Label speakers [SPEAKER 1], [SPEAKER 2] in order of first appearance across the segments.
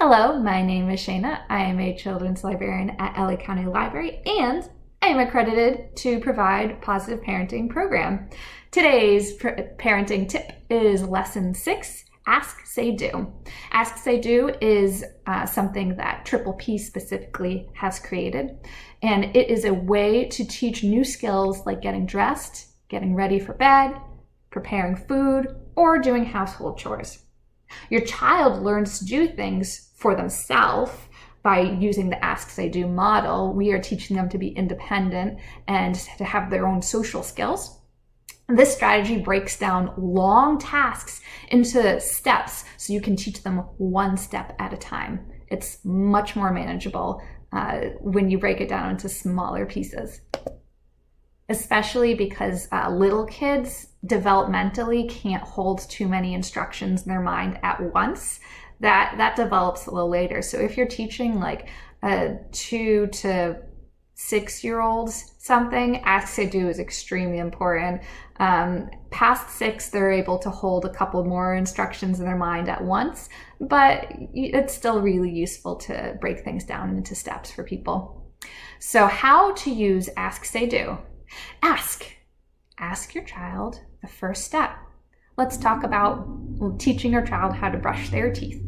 [SPEAKER 1] Hello, my name is Shayna. I am a children's librarian at LA County Library, and I am accredited to provide positive parenting program. Today's parenting tip is lesson 6, AskSayDo. AskSayDo is something that Triple P specifically has created, and it is a way to teach new skills like getting dressed, getting ready for bed, preparing food, or doing household chores. Your child learns to do things for themselves by using the AskSayDo model. We are teaching them to be independent and to have their own social skills. This strategy breaks down long tasks into steps so you can teach them one step at a time. It's much more manageable when you break it down into smaller pieces, especially because little kids developmentally can't hold too many instructions in their mind at once. That develops a little later. So if you're teaching like 2 to 6 year olds something, AskSayDo is extremely important. Past 6, they're able to hold a couple more instructions in their mind at once, but it's still really useful to break things down into steps for people. So how to use AskSayDo? Ask your child the first step. Let's talk about teaching your child how to brush their teeth.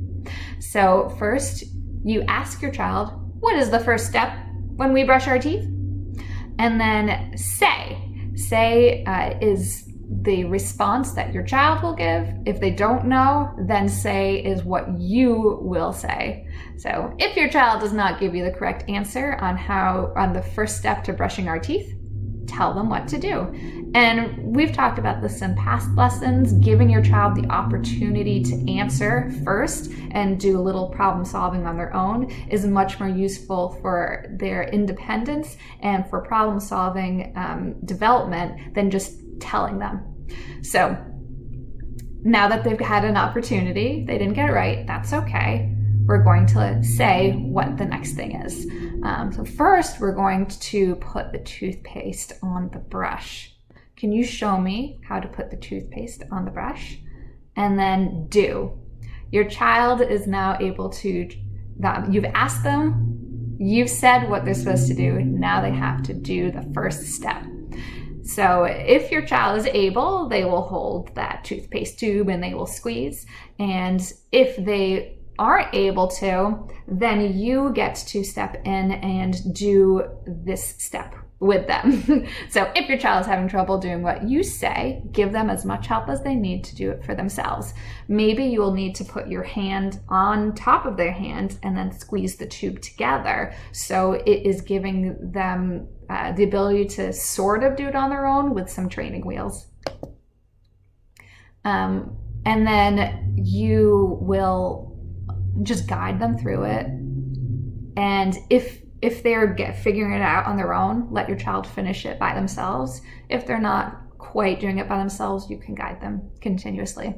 [SPEAKER 1] So first, you ask your child, what is the first step when we brush our teeth? And then say is the response that your child will give. If they don't know, then say is what you will say. So if your child does not give you the correct answer on the first step to brushing our teeth, tell them what to do. And we've talked about this in past lessons. Giving your child the opportunity to answer first and do a little problem solving on their own is much more useful for their independence and for problem solving development than just telling them. So now that they've had an opportunity, they didn't get it right, that's okay. We're going to say what the next thing is. So first, we're going to put the toothpaste on the brush. Can you show me how to put the toothpaste on the brush? And then do. Your child is now able to, you've asked them, you've said what they're supposed to do, now they have to do the first step. So if your child is able, they will hold that toothpaste tube and they will squeeze. And if they aren't able to, then you get to step in and do this step with them. So if your child is having trouble doing what you say, give them as much help as they need to do it for themselves. Maybe you will need to put your hand on top of their hand and then squeeze the tube together. So it is giving them the ability to sort of do it on their own with some training wheels. And then you will just guide them through it. And if they're figuring it out on their own, let your child finish it by themselves. If they're not quite doing it by themselves, you can guide them continuously.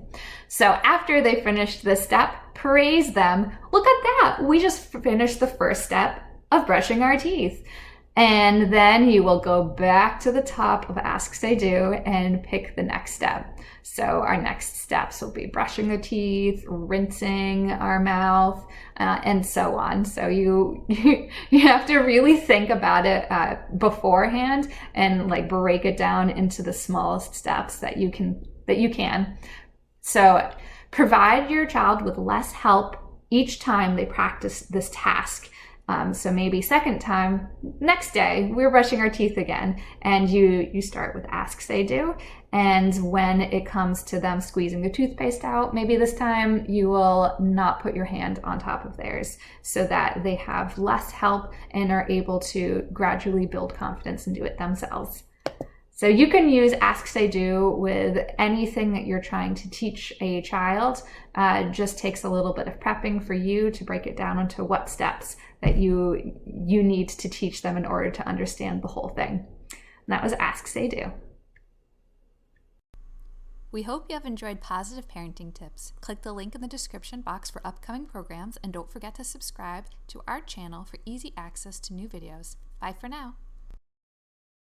[SPEAKER 1] So after they finish this step, praise them. Look at that. We just finished the first step of brushing our teeth. And then you will go back to the top of AskSayDo and pick the next step. So our next steps will be brushing the teeth, rinsing our mouth, and so on. So you have to really think about it beforehand and like break it down into the smallest steps that you can. So provide your child with less help each time they practice this task. So maybe second time, next day, we're brushing our teeth again, and you start with AskSayDo, and when it comes to them squeezing the toothpaste out, maybe this time you will not put your hand on top of theirs so that they have less help and are able to gradually build confidence and do it themselves. So you can use AskSayDo with anything that you're trying to teach a child. It just takes a little bit of prepping for you to break it down into what steps that you need to teach them in order to understand the whole thing. And that was AskSayDo.
[SPEAKER 2] We hope you have enjoyed Positive Parenting Tips. Click the link in the description box for upcoming programs, and don't forget to subscribe to our channel for easy access to new videos. Bye for now.